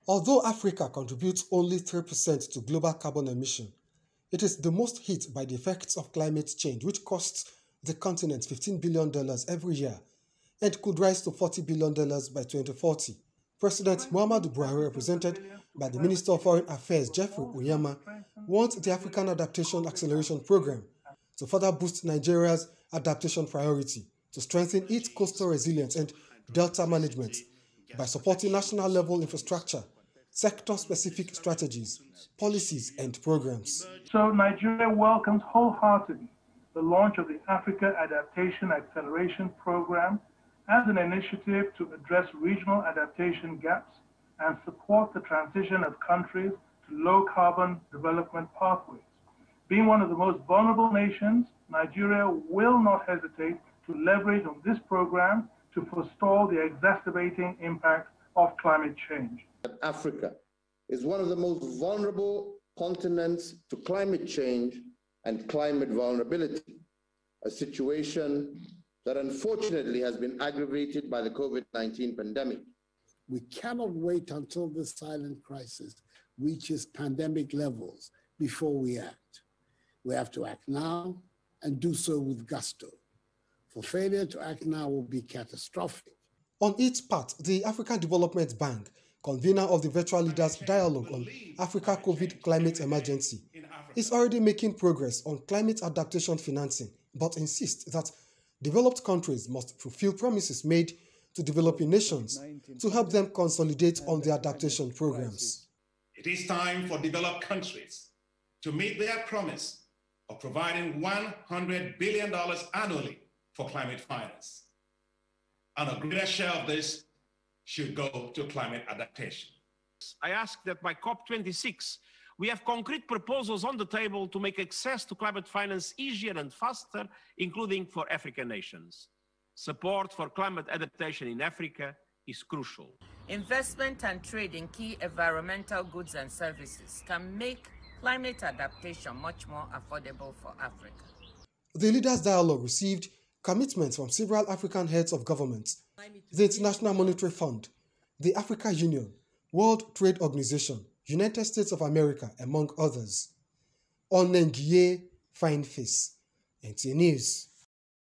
Although Africa contributes only 3% to global carbon emission, it is the most hit by the effects of climate change, which costs the continent $15 billion every year and could rise to $40 billion by 2040. President Muhammadu Buhari, represented by the Minister of Foreign Affairs, Jeffrey Uyama, wants the African Adaptation Acceleration Program to further boost Nigeria's adaptation priority, to strengthen its coastal resilience and delta management by supporting national-level infrastructure, sector-specific strategies, policies, and programs. So Nigeria welcomes wholeheartedly the launch of the Africa Adaptation Acceleration Program as an initiative to address regional adaptation gaps and support the transition of countries to low-carbon development pathways. Being one of the most vulnerable nations, Nigeria will not hesitate to leverage on this program to forestall the exacerbating impact of climate change. Africa is one of the most vulnerable continents to climate change and climate vulnerability, a situation that unfortunately has been aggravated by the COVID-19 pandemic. We cannot wait until this silent crisis reaches pandemic levels before we act. We have to act now and do so with gusto. For failure to act now will be catastrophic. On its part, the African Development Bank, convener of the Virtual Leaders Dialogue on Africa COVID Climate Emergency, is already making progress on climate adaptation financing, but insists that developed countries must fulfill promises made to developing nations to help them consolidate on their adaptation programs. It is time for developed countries to meet their promise of providing $100 billion annually for climate finance. And a greater share of this should go to climate adaptation. I ask that by COP26, we have concrete proposals on the table to make access to climate finance easier and faster, including for African nations. Support for climate adaptation in Africa is crucial. Investment and trade in key environmental goods and services can make climate adaptation much more affordable for Africa. The Leaders Dialogue received commitments from several African heads of governments, the International Monetary Fund, the African Union, World Trade Organization, United States of America, among others. On Nengie Fine Face, NTA News.